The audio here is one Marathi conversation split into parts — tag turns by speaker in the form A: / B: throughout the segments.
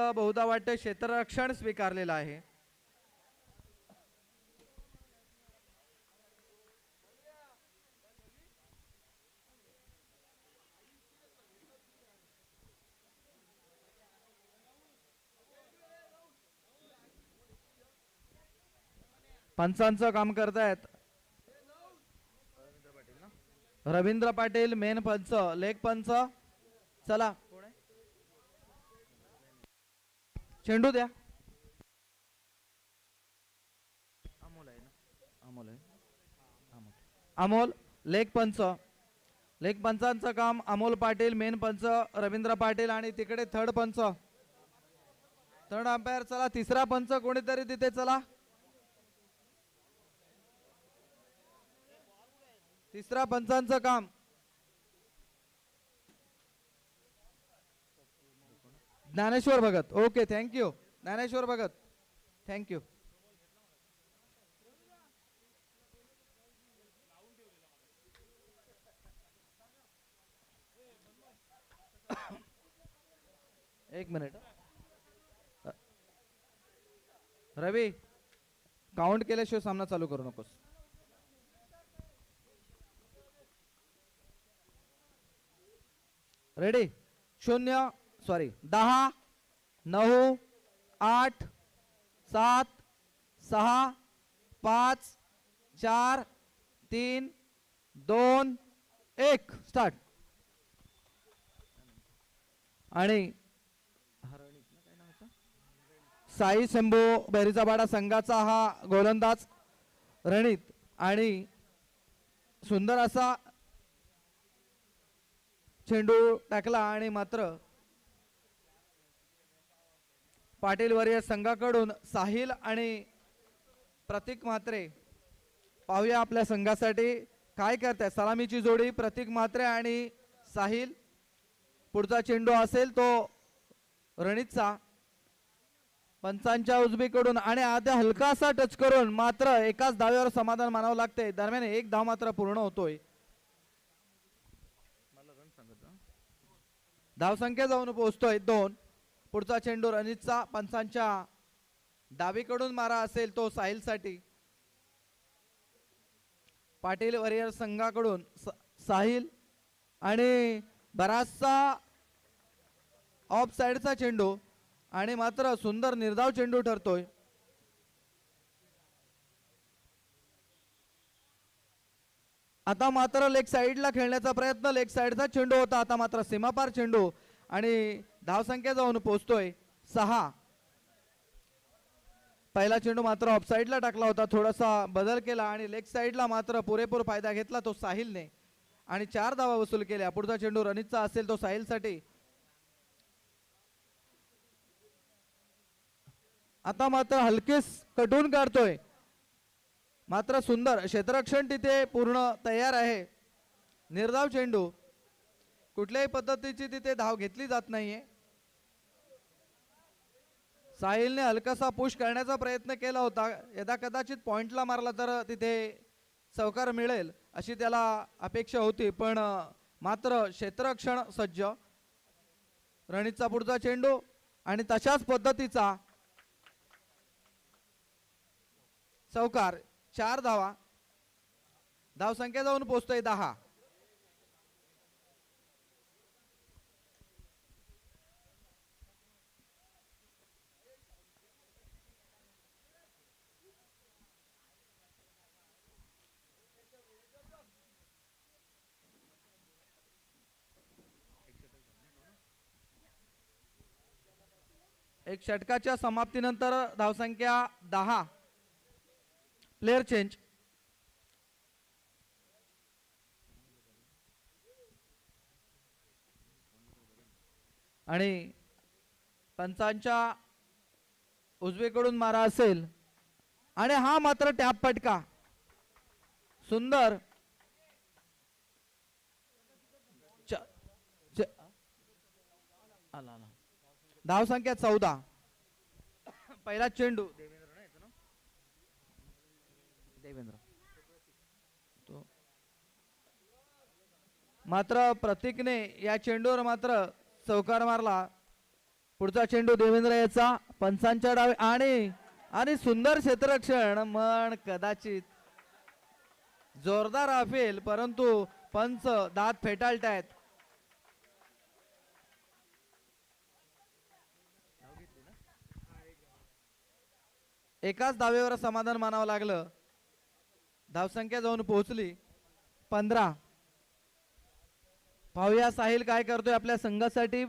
A: असं बहुधा वाटतं क्षेत्ररक्षण स्वीकारलेलं आहे. पंचांचं काम करतायत रवींद्र पाटील, मेन पंच, लेग पंच. चला चेंडू द्या. अमोल आहे ना, अमोल आहे, अमोल लेग पंच. लेग पंचांचं काम अमोल पाटील, मेन पंच रवींद्र पाटील आणि तिकडे थर्ड पंच, थर्ड अंपायर. चला तिसरा पंच कोणीतरी तिथे. चला तिसरा पंचांचं काम Dnyaneshwar Bhagat. Okay thank you Dnyaneshwar Bhagat, thank you. एक मिनिट रवी, काउंट केल्याशिवाय सामना चालू करू नकोस. रेडी. 10 9 8 7 6 5 4 3 2 1 स्टार्ट. आणि साई शंभू बेरीचाबाडा संघाचा हा गोलंदाज रणित आणि सुंदर असा चेंडू टाकला आणि मात्र पाटील वरीय संघाकडून साहिल आणि प्रतीक म्हात्रे. पाहूया आपल्या संघासाठी काय करताय. सलामीची जोडी प्रतीक म्हात्रे आणि साहिल. पुढचा चेंडू असेल तो रणितचा. पंचांच्या उजवीकडून आणि आद्या हलकासा टच करून मात्र एकाच धाव्यावर समाधान मानावं लागते. दरम्यान एक धाव मात्र पूर्ण होतोय. धावसंख्या जाऊन पोहोचतोय 2. पुढचा चेंडू रणितचा. पंचांच्या डावीकडून मारा असेल तो साहिल साठी. पाटील वरियर संघाकडून साहिल आणि बराचसा ऑफ साइडचा चेंडू आणि मात्र सुंदर निर्धाव चेंडू ठरतोय. आता मात्र लेग साइडला खेळण्याचा प्रयत्न. लेग साइडचा चेंडू होता, आता मात्र सीमापार चेंडू आणि धावसंख्या जाऊन पोहोचतोय 6. पहिला चेंडू मात्र ऑफ साइडला टाकला होता, थोडासा बदल केला आणि लेग साइडला मात्र पुरेपूर फायदा घेतला तो साहिलने आणि 4 धावा वसूल केल्या. पुढचा चेंडू रणितचा असेल तो साहिलसाठी. आता मात्र हलकेच कटून काढतोय, मात्र सुंदर क्षेत्ररक्षण तिथे पूर्ण तयार आहे. निर्धाव चेंडू, कुठल्याही पद्धतीची तिथे धाव घेतली जात नाहीये. साहिलने हलकासा पुश करण्याचा प्रयत्न केला होता, यदा कदाचित पॉइंटला मारला तर तिथे चौकार मिळेल अशी त्याला अपेक्षा होती, पण मात्र क्षेत्ररक्षण सज्ज. रणितचा पुढचा चेंडू आणि तशाच पद्धतीचा चौकार. 4 धावा. धावसंख्या जाऊन पोहोचतोय 10. एक षटकाच्या समाप्तीनंतर धावसंख्या 10. Player change. आणि पंचांच्या उजवीकडून मारा असेल आणि हा मात्र टॅप फटका. सुंदर. धावसंख्या 14. पहिला चेंडू देवेंद्र तो मात्र प्रतीकने या चेंडूवर मात्र चौकार मारला. पुढचा चेंडू देवेंद्र याचा पंचांच्या डावे आणि आणि सुंदर क्षेत्ररक्षण मन कदाचित जोरदार असेल परंतु पंच दात फेटाळतायत. एकाच धावेवर समाधान मानावं लागलं. धावसंख्या जाऊन पोहोचली 15. पाहूया साहिल काय करतोय आपल्या संघासाठी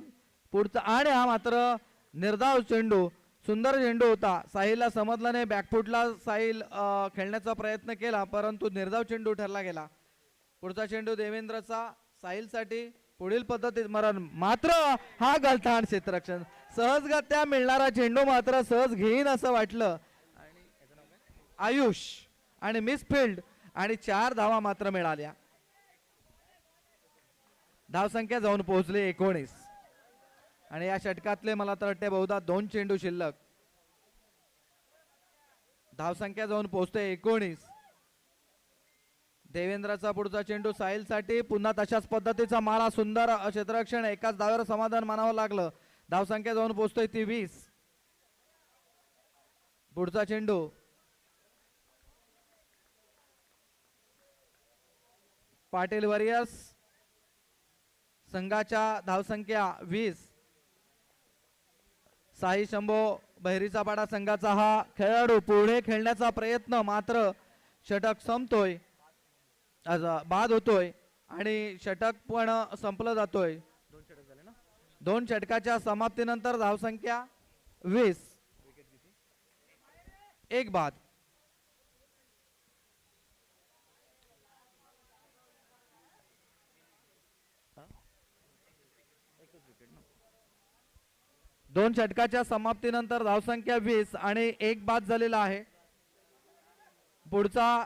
A: पुढचा आणि हा मात्र निर्धाव चेंडू सुंदर चेंडू होता. साहिलला समजला नाही. बॅकफुटला साहिल खेळण्याचा प्रयत्न केला परंतु निर्धाव चेंडू ठरला गेला. पुढचा चेंडू देवेंद्रचा साहिलसाठी पुढील पद्धतीत मरण मात्र हा गलथान क्षेत्ररक्षण सहजगत्या मिळणारा चेंडू मात्र सहज घेईन असं वाटलं आयुष आणि मिसफिल्ड आणि 4 धावा मात्र मिळाल्या. धावसंख्या जाऊन पोहोचली 19 आणि या षटकातले मला तर वाटते बहुधा 2 चेंडू शिल्लक. धावसंख्या जाऊन पोहोचते 19. देवेंद्रचा पुढचा चेंडू साहिल साठी पुन्हा तशाच पद्धतीचा मारा सुंदर क्षेत्ररक्षण एकाच धावेवर समाधान मानावं लागलं. धावसंख्या जाऊन पोहोचतोय 23. पुढचा चेंडू पाटील वॉरियर्स संघाच्या धावसंख्या 20. साई शंभो बहिरीचा पाडा संघाचा हा खेळाडू पुढे खेळण्याचा प्रयत्न मात्र षटक संपतोय बाद होतोय आणि षटक पण संपलं जातोय. 2 षटकाच्या समाप्तीनंतर धावसंख्या 20 एक बाद. दोन षटकाच्या समाप्तीनंतर धावसंख्या 20 आणि एक बाद झालेला आहे. पुढचा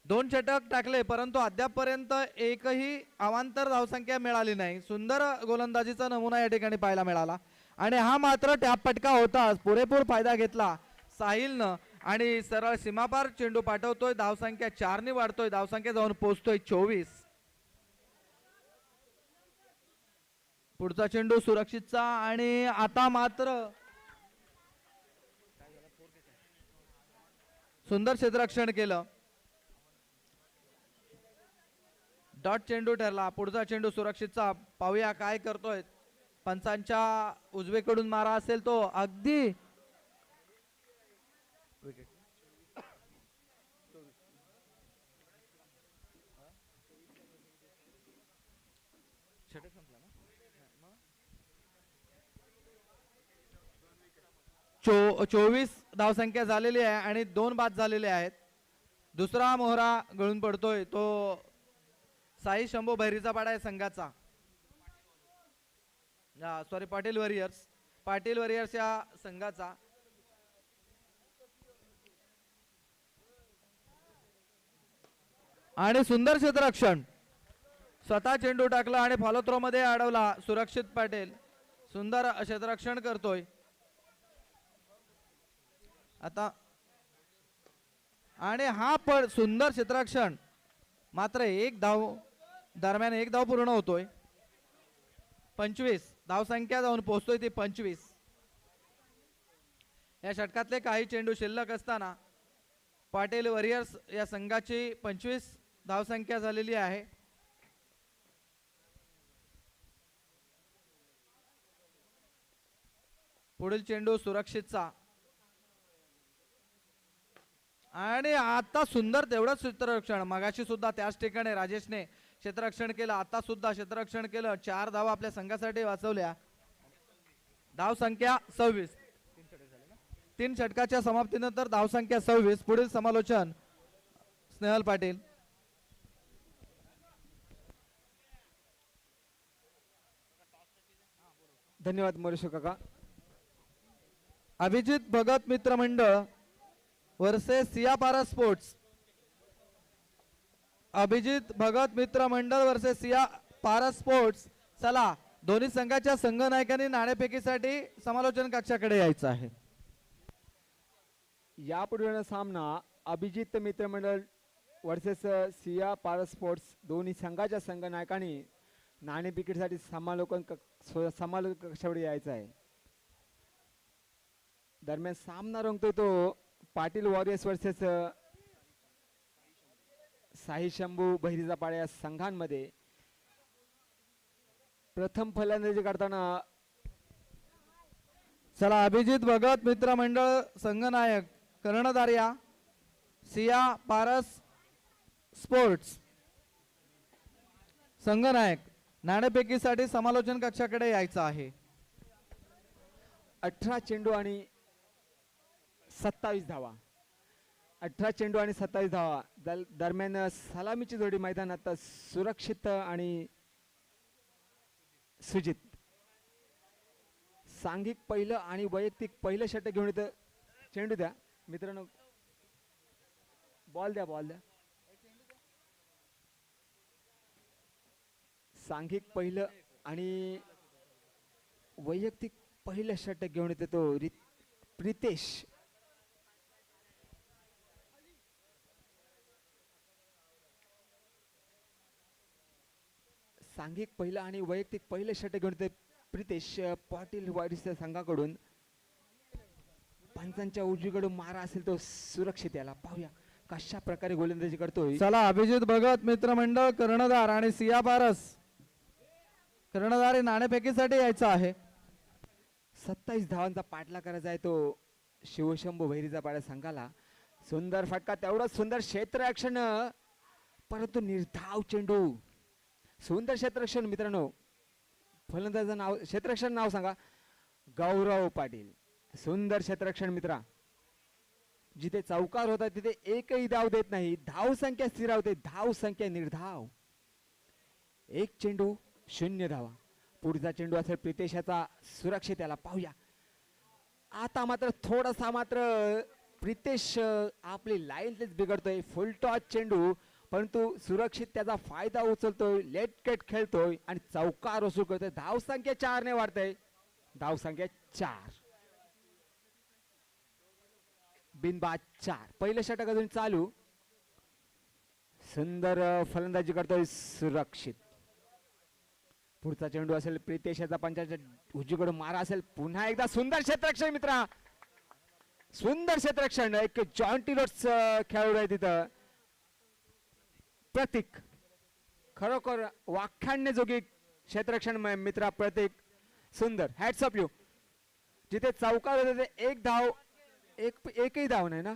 A: 2 षटक टाकले परंतु अद्यापपर्यंत एकही अवांतर धावसंख्या मिळाली नाही. सुंदर गोलंदाजीचा नमुना या ठिकाणी पाहायला मिळाला आणि हा मात्र टॅप फटका होता. पुरेपूर फायदा घेतला साहिलनं आणि सरळ सीमापार चेंडू पाठवतोय. धावसंख्या 4 ने वाढतोय. धावसंख्या जाऊन पोहोचतोय 24. पुढचा चेंडू सुरक्षितचा आणि आता मात्र सुंदर क्षेत्ररक्षण केलं. डॉट चेंडू ठरला. पुढचा चेंडू सुरक्षितचा पाहूया काय करतोय. पंचांच्या उजवीकडून मारा असेल तो अगदी चोवीस धावसंख्या झालेली आहे आणि 2 बाद झालेले आहेत. दुसरा मोहरा गळून पडतोय तो साई शंभो बहिरीचा पाडा आहे संघाचा. सॉरी पाटील वॉरियर्स या संघाचा. आणि सुंदर क्षेत्ररक्षण स्वतः चेंडू टाकला आणि फॉलो थ्रो मध्ये अडवला. सुरक्षित पाटील सुंदर क्षेत्ररक्षण करतोय आता आणि हा पण सुंदर क्षेत्ररक्षण मात्र एक धाव दरम्यान एक धाव पूर्ण होतोय. 25 धावसंख्या जाऊन पोहोचतोय ती 25. या षटकातले काही चेंडू शिल्लक असताना पाटील वॉरियर्स या संघाची 25 धावसंख्या झालेली आहे. पुढील चेंडू सुरक्षितचा आणि आता सुंदर तेवढंच क्षेत्ररक्षण मगाशी सुद्धा त्याच ठिकाणी राजेशने क्षेत्ररक्षण केलं. आता सुद्धा क्षेत्ररक्षण केलं. 4 धावा आपल्या संघासाठी वाचवल्या. धाव संख्या 26. 3 षटकाच्या समाप्तीनंतर धाव संख्या 26. पुढील समालोचन स्नेहल पाटील.
B: धन्यवाद मोरेश्वर काका.
A: अभिजित भगत मित्र मंडळ वर्सेस सिया पारा स्पोर्ट्स. अभिजित भगत मित्र मंडळ वर्सेस सिया पारा स्पोर्ट्स. चला दोन्ही संघाच्या संघनायकांनी नाणेफेकीसाठी समालोचन कक्षाकडे यायचं आहे.
B: यापुढे सामना अभिजित मित्र मंडळ वर्सेस सिया पारा स्पोर्ट्स दोन्ही संघाच्या संघनायकांनी नाणेफेकीसाठी समालोचन कक्षावर यायचं आहे. दरम्यान सामना रंगतोय तो पाटील वॉरियर्स वर्सेस साई शंभू बहिरीचा पाड्या या संघांमध्ये. प्रथम फलंदाजी करताना
A: चला अभिजित भगत मित्रमंडळ संघनायक कर्णधार्या सिया पारस स्पोर्ट्स संघनायक नाणेफेकीसाठी समालोचन कक्षाकडे यायचं आहे.
B: 18 चेंडू आणि 27 धावा. 18 चेंडू आणि 27 धावा. दरम्यान सलामीची जोडी मैदानात सुरक्षित आणि सुजित. सांघिक पहिलं आणि वैयक्तिक पहिलं षटक घेऊन येतं. चेंडू द्या मित्रांनो. बॉल द्या. सांघिक पहिलं आणि वैयक्तिक पहिलं षटक घेऊन येतो तो प्रितेश. सांघिक पहिलं आणि वैयक्तिक पहिलं षटक घेऊन येते प्रितेश. पाटील वारीच्या संघाकडून पंचांच्या उजवीकडून मारा असेल तो सुरक्षित. याला पाहूया कशा प्रकारे गोलंदाजी करतोय.
A: चला अभिजित भगत मित्रमंडळ कर्णधार आणि सिया पारस कर्णधार हे नाणेफेकीसाठी यायचं आहे.
B: 27 धावांचा पाठला करायचा आहे तो शिवशंभू भैरीचा पाड्या संघाला. सुंदर फटका. तेवढं सुंदर क्षेत्ररक्षण परंतु निर्धाव चेंडू. सुंदर क्षेत्ररक्षण मित्रांनो. फलंदाजाचं नाव क्षेत्ररक्षण नाव सांगा. गौरव पाटील. सुंदर क्षेत्ररक्षण मित्रा. जिथे चौकार होता तिथे एकही धाव देत नाही. धाव संख्या स्थिरावते. धाव संख्या निर्धाव. 1 चेंडू 0 धावा. पुढचा चेंडू असेल प्रितेशाचा सुरक्षित. याला पाहूया. आता मात्र थोडासा प्रितेश आपली लाईनच बिघडतोय. फुल टॉस चेंडू परंतु सुरक्षित त्याचा फायदा उचलतोय. लेट कट खेळतोय आणि चौकार वसूल करतोय. धाव संख्या 4 ने वाढतंय. धाव संख्या 4. बिनबाद 4. पहिलं षटक अजून चालू. सुंदर फलंदाजी करतोय सुरक्षित. पुढचा चेंडू असेल प्रितेशाचा पंचाच्या उजवीकडून मारा असेल. पुन्हा एकदा सुंदर क्षेत्ररक्षण मित्रा. सुंदर क्षेत्ररक्षण. एक जॉन्टी रोड्स खेळाडू आहे तिथं. प्रतीक खरोखर वाख्यान्यजोगी क्षेत्ररक्षण मित्रा. प्रतीक सुंदर. Hats off you. जिथे चौकार होते एक धाव एकही धाव नाही ना.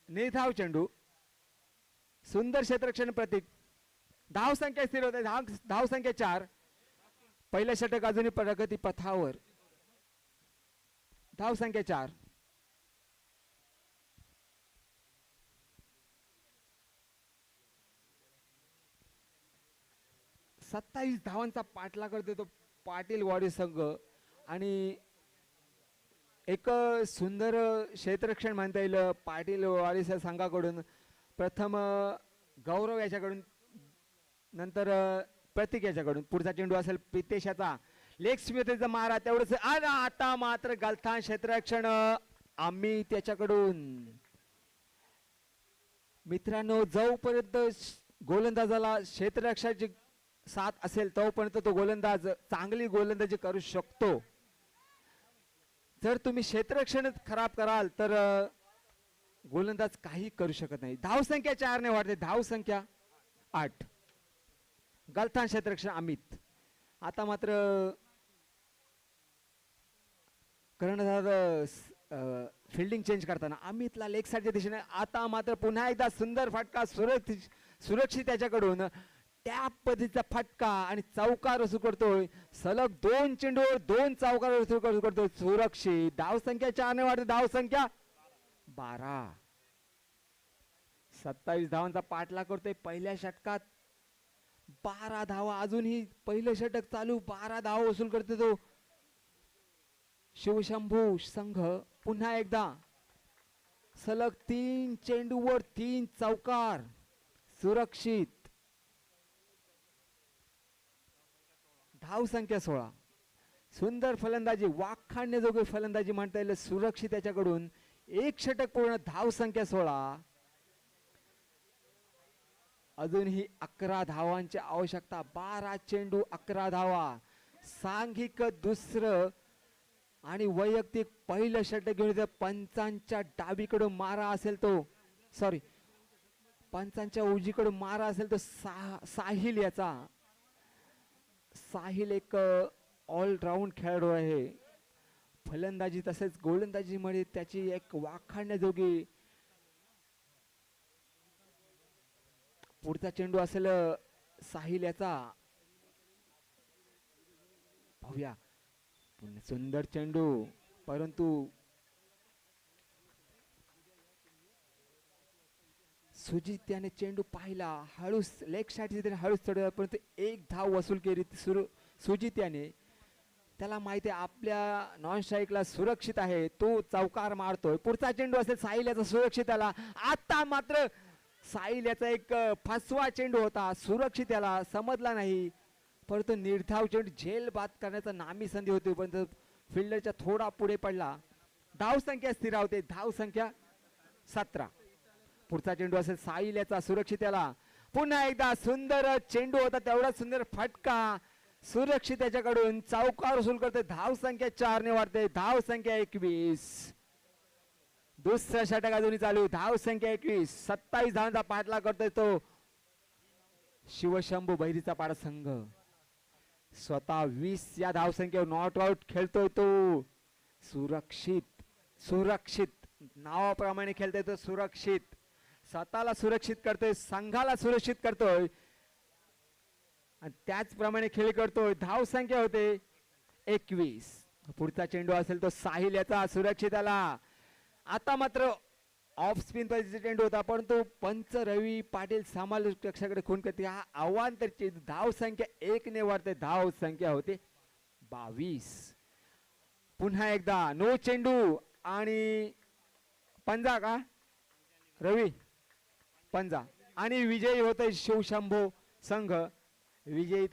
B: निर्धाव चेंडू. सुंदर क्षेत्ररक्षण प्रतीक. धाव संख्या स्थिर होते. धाव संख्या 4. पहिलं षटक अजूनही प्रगती पथावर. धाव संख्या 4. सत्तावीस धावांचा पाठला करतो तो पाटील वाडी संघ. आणि एक सुंदर क्षेत्ररक्षण म्हणता येईल पाटील वाडी संघाकडून. प्रथम गौरव याच्याकडून नंतर प्रतीक याच्याकडून. पुढचा चेंडू असेल प्रितेशाचा. लेग स्मिथचा मारा. तेवढंच. आता मात्र गलथान क्षेत्ररक्षण आम्ही त्याच्याकडून. मित्रांनो जोपर्यंत गोलंदाजाला क्षेत्ररक्षणाची साथ असेल तोपर्यंत तो गोलंदाज चांगली गोलंदाजी करू शकतो. जर तुम्ही क्षेत्ररक्षण खराब कराल तर गोलंदाज काही करू शकत नाही. धाव संख्या 4 ने वाढते. धाव संख्या 8. गलथान क्षेत्ररक्षण अमित. आता मात्र कर्णधार फिल्डिंग चेंज करताना अमितला लेग साईडच्या दिशेने. आता मात्र पुन्हा एकदा सुंदर फटका सुरक्षित त्याच्याकडून. त्या पद्धतीचा फटका आणि चौकार वसूल करतोय. सलग 2 चेंडूवर 2 चौकार वसूल करतोय सुरक्षित. धाव संख्या 4 ने वाढते. धाव संख्या 12. 27 धावांचा पाठला करतोय. पहिल्या षटकात 12 धावा. अजूनही पहिलं षटक चालू. 12 धावा वसूल करतो तो शिवशंभू संघ. पुन्हा एकदा सलग 3 चेंडूवर 3 चौकार सुरक्षित. धाव संख्या 16. सुंदर फलंदाजी. वाखाणण्याजोगी फलंदाजी म्हणता येईल सुरक्षित त्याच्याकडून. 1 षटक पूर्ण. धाव संख्या 16. अजूनही 11 धावांची आवश्यकता. 12 चेंडू 11 धावा. सांघिक दुसरं आणि वैयक्तिक पहिलं षटक घेऊन येतं. पंचांच्या डावीकडून मारा असेल तो सॉरी पंचांच्या उजवीकडून मारा असेल तो साहिल याचा. साहिल एक ऑलराऊंड खेळाडू आहे. फलंदाजी तसेच गोलंदाजीमध्ये त्याची एक वाखाणण्याजोगी. पुढचा चेंडू असेल साहिल याचा. पाहूया. सुंदर चेंडू परंतु सुजित याने चेंडू पाहिला. हळूच लेग साठी हळूच चढवला परंतु एक धाव वसूल केली सुजित याने. त्याला माहिती आहे आपल्या नॉन स्ट्राईकला सुरक्षित आहे. तो चौकार मारतोय. पुढचा चेंडू असेल साहिल याचा सुरक्षित आला. आता मात्र साहिल याचा एक फसवा चेंडू होता. सुरक्षित याला समजला नाही परंतु निर्धाव चेंडू झेल बाद करण्याचा नामी संधी होती परंतु फिल्डरच्या थोडा पुढे पडला. धाव संख्या स्थिरावते. धाव संख्या 17. पुढचा चेंडू असेल साहिल याचा सुरक्षित याला. पुन्हा एकदा सुंदर चेंडू होता. तेवढा सुंदर फटका सुरक्षित याच्याकडून. चौकार वसूल करते. धाव संख्या 4 ने वाढते. धाव संख्या 21. दुसऱ्या षटक अजूनही चालू. धाव संख्या 21. 27 धावांचा पाठलाग करतोय तो शिवशंभू बहिरीचा पाडा संघ. स्वतः 20 या धावसंख्येवर नॉट आउट खेळतोय तो. सुरक्षित नावाप्रमाणे खेळतोय तो. सुरक्षित स्वतःला सुरक्षित करतोय. संघाला सुरक्षित करतोय आणि त्याचप्रमाणे खेळ करतोय. धाव संख्या होते 21. पुढचा चेंडू असेल तो साहिल याचा सुरक्षित आला. आता मात्र ऑफ स्पिन पद्धतीचा चेंडू होता परंतु पंच रवी पाटील समालोचकाकडे खून करते. हा अवांतर धाव संख्या 1 ने वाढते. धाव संख्या होते 22. पुन्हा एकदा नो चेंडू आणि पंजा का रवी पंजा आणि विजयी होते शिवशंभो संघ. विजयी